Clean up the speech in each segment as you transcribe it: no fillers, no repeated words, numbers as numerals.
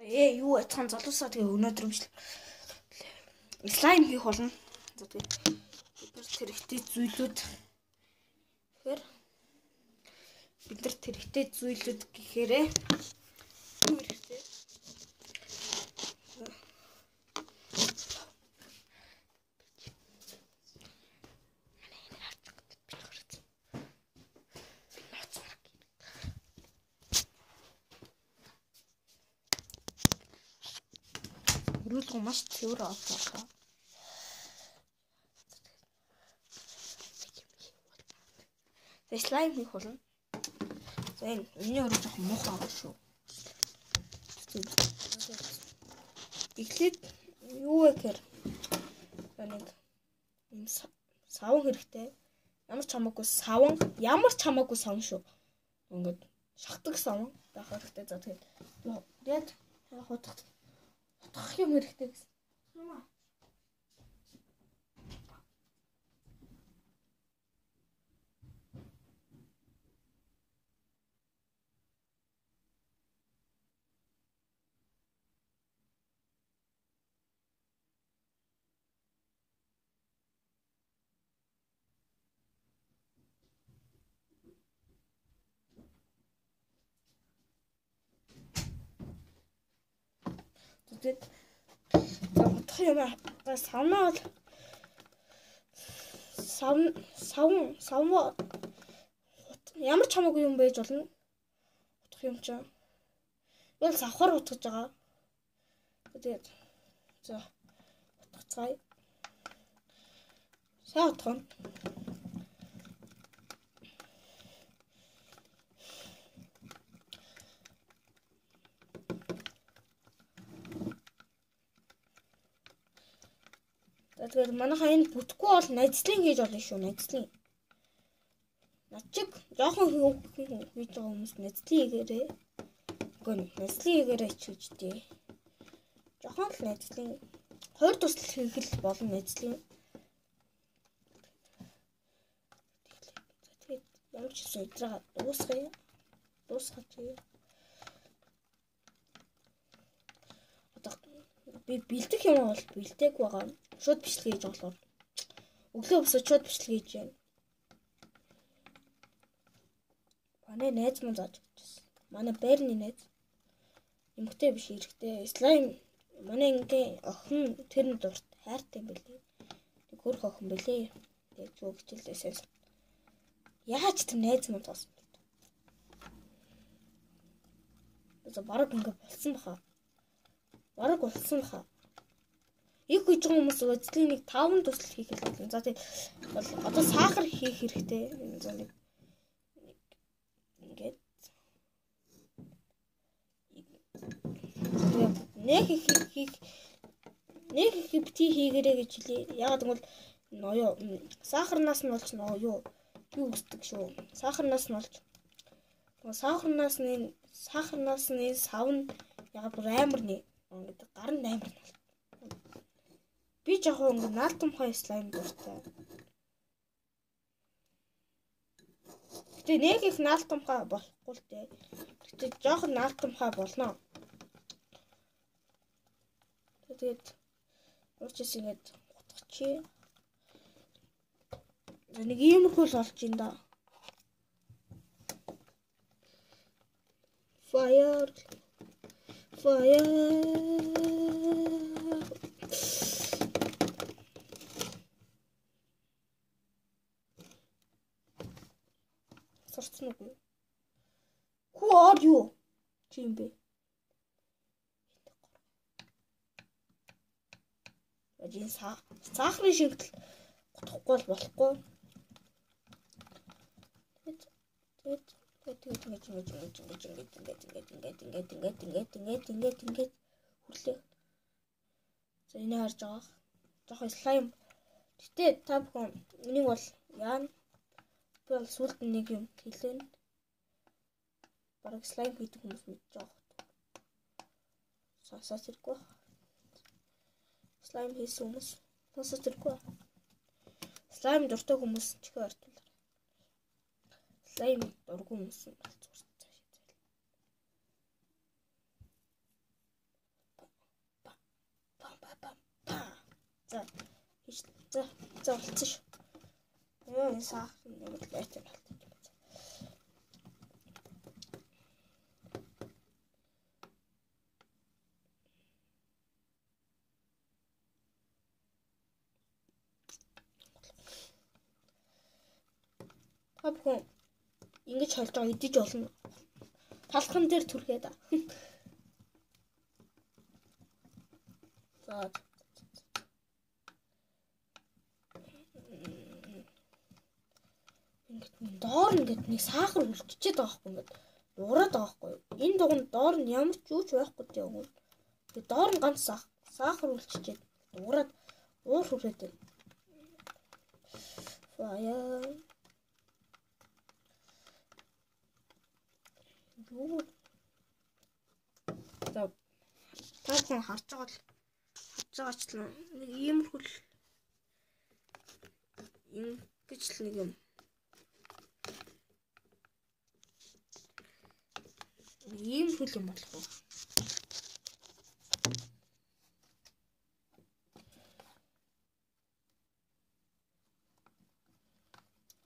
Юу яцхан залуусаа тэгээ өнөөдөр юмшил слайм хийх болно. За тэгээ бид хэрэгтэй зүйлүүд тэгэхээр бид хэрэгтэй зүйлүүд гэхээрээ юу хэрэгтэй? Өрүүлгөө маш цэвэр авлаа. Тэгээ слайм хийх болно. За энэ өрөө жоохон муухай байгаа шүү. Эхлээд юу вэ гэхээр нэг юм савн хэрэгтэй. Ямар ч хамаагүй савн шүү. Ингээд шахдаг савн байх хэрэгтэй. За тэгээд хутгах юм хэрэгтэй гэсэн. Тэгээд хутгах юм савнаа бол савн ямар ч хамаагүй юм байж болно. Хутгах юм чинь. Ял савхаар хутгаж байгаа. Тэгээд за хутгацгаая. Сайн хутгана. Тэгээд манайхаа энэ бүтэхгүй бол найзлын хийж болно шүү, найзлын. Над чиг жоохон хийж байгаа хүмүүс найзлын хийгээрээ. Үгүй найзлын хийгээрээ ч гэж дээ. Жоохон л найзлын 2 тусал хийх л болно найзлын. Тэгээд ямар ч зүйл өдрөө дуусгаж би бэлдэх юм бол бэлдээг байгаа. Шууд бичлэг хийж болохоор. Өглөө босоод шууд бичлэг хийж байна. Манай найз мөн зааж өгчээсэн. Манай байрны найз. Эмэгтэй биш эрэгтэй. Слайм манай ингийн охин тэр нь дурт хайртай юм билээ. Тэг хөрх охин билээ. Тэг зүг хичээлээсээ. Яаж тэр найз мөн тоосон бэ? За бараг ингээ болсон баха. Их гэж байгаа хүмүүс үзлийн нэг 5 төсөл хийх хэрэгтэй. За тийм бол одоо сахар хийх хэрэгтэй. За нэг ингээд нэг их бити хийгэрэй гэж хэлээ. Яагаад гэвэл ноё сахарнаас нь болж ноё юу үсдэг шүү. Сахарнаас нь болж сахарнаас нь савн яг бүр амар нэг ингээд гар нь амар нь. Би жоохон ингээд наалтамхай слайм дуртай. Гэтэ нэг их наалтамхай болохгүй л дээ. Гэтэ жоохон наалтамхай болно. Тэгээд уучаас ингээд утгачих. Нэг юм хөл олж ин да. Fire. Сурцсан уу? Who are you? Чимбэ. Ажин сахарын шигтэл гутахгүй бол болохгүй. Тэгээд ингэж хүрлээ. За энэ харж байгаа. Жохоо слайм. Гэтэ та бүхэн энийг бол яана? Би бол сүлд нэг юм хэлэн. Бараг слайм хийдэг хүмүүс мэдж байгаа. Сасаа зэрэггүй. Слайм хийсэн хүмүүс сасаа зэрэггүй. Слайм дуртай хүмүүс чихээ ортол. Слайм дургүй хүмүүс нь болцсон цаашаа. За. За болцсон шүү. Яа энэ сахар нэг л байтал болтой. Хапхун ингэж холж байгаа идэж болно. Талхан дээр түрхээ да. За. Ингээд доор ингээд нэг сахар үлччихэд байгаа хгүй ингээд ураад байгаа хгүй. Энэ дугуйн доор нь ямар ч юу ч байхгүй тийм үү. Тэгээ доор нь ганц сахар үлччихэд ураад уур хүрээд байна. Яа. Юу. Таахан харж байгаачлаа нэг иймэрхүү ингэж л нэг юм. Иймэрхүү юм болох уу?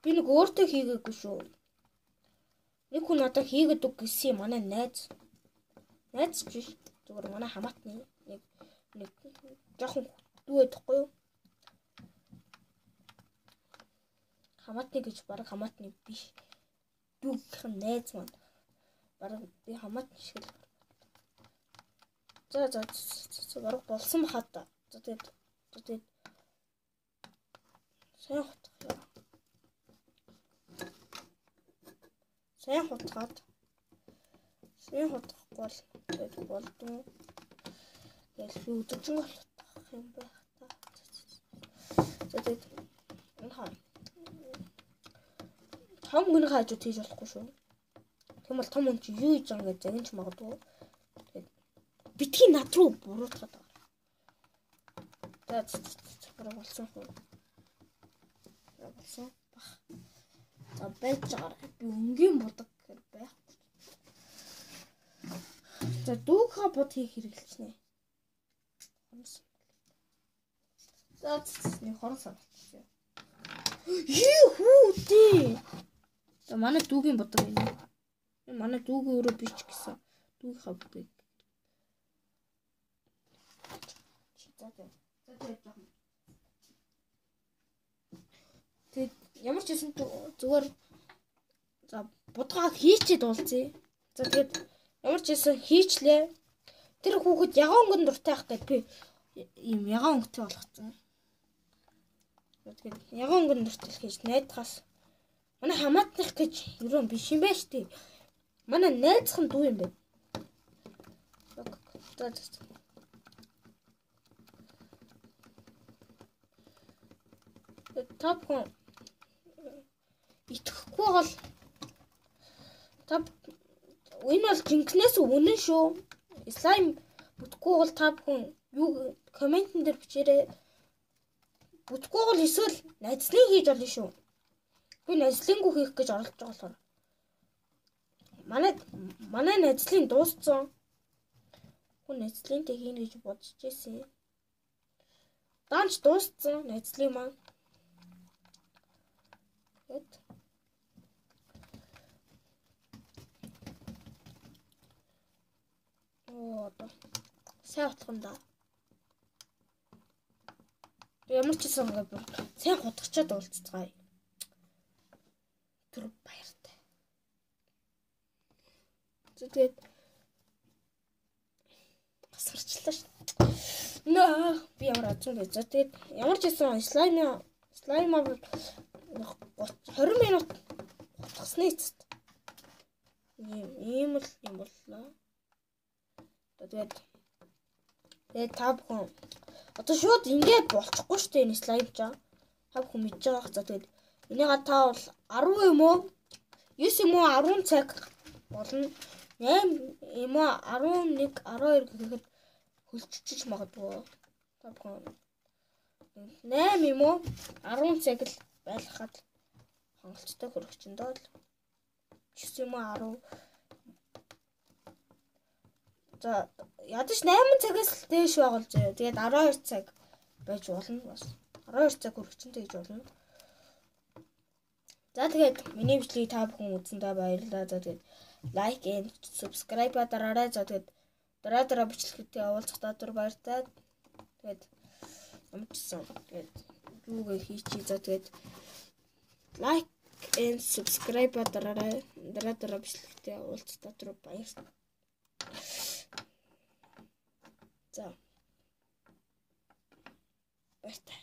Би нэг өөртөө хийгээгүй шүү. Нэг хүн надад хийгээд үг гэсэн юм манай найз. Найз биш. Зүгээр манай хамаатны нэг жоохон дүү гэдэггүй юу? Хамаатны гэж бараг хамаатны биш. Дүүгийнх нь найз маань. Бараг би хамаатны шиг л. За бараг болсон бахад. За тэгээд сайн хутгах. Сайн хутгаад. Сайн хутгахгүй бол тэгээд болдгоо. Ял би өдөржин болох юм байх та. Тэгээд энэ том гүн хааж хийж болохгүй шүү. Тийм бол том хүн чи юу хийж байгаа гэж загинч магадгүй. Тэгээд битгий над руу буруутгаад байгаа. За болсон хөө. Болсон бах. За байж байгаа. Би өнгийн будаг гэхээр байхгүй. За дүүхэ бод хийх хэрэглэжнэ. За нэг хорон санагдчихъя. Юу тий. За манай дүүгийн бодог юм. Манай дүүгийн өөрөө биш ч гэсэн дүүгийнхаа бодгийг. Тэгээд ямар ч юм зүгээр за будгаа хийчихэд уулзъя. За тэгээд ямар ч юм хийчлээ. Тэр хүүхэд ягаан өнгөнд дуртай ах гэдэг би ийм ягаан өнгөтэй болгоцсон. Тэгээд ягаан өнгөнд дуртай хийж найдахаас манай хамаатных гэж юу биш юм байна штий. Манай найзхан дүү юм байна. Тапхон итгэхгүй бол энэ бол жинкнээс үнэн шүү. Слайм бүтггүй бол тапхон юу комментэн дээр бичээрэй. Бүтггүй бол эсвэл найзлын хийж болно шүү. Би найзлынгүй хийх гэж оролдож байгаа болохоор. Манай найзлын дууссан. Хүн найзлынтэй хийнэ гэж бодож байсан. Данч дууссан найзлын маань. Сайн утган да. Ямар ч юм ингээд сайн хутгачаад уулзцгаая. Тэр баяртай. Тэгээд гасгарчлаа шүү. Би ямар азан байж. Тэгээд ямар ч юм слаймаа 20 минут хутгасны эцэст. Ийм л юм боллоо. Тэгээд та бүхэн одоо шууд ингээд болчихгүй шүү дээ энэ слайм чаа. Та бүхэн мэдж байгаа хаа. Тэгээд энийг та бол 10 юм уу 9 юм уу 10 цаг болно. 8 юм уу 11 12 гэхэд хөлччих магадгүй. Та бүхэн 8 юм уу 10 цаг л байлгахад хангалттай хөрөгчөнд бол 9 юм уу 10. За ядаж 8 цагаас л дээш байгалж. Тэгээд 12 цаг байж болно бас. 12 цаг хүрчэнтэй гэж болно. За тэгээд миний бичлэгийг та бүхэн үзсэндээ баярлалаа. За тэгээд лайк and subscribe дараарай. За тэгээд дараа бичлэгтэй уулзах та баяртай. Тэгээд амтсан. Тэгээд юугээ хийчихье. За тэгээд лайк and subscribe дараарай. Дараа бичлэгтэй уулзах та баяртай. За. Баяртай.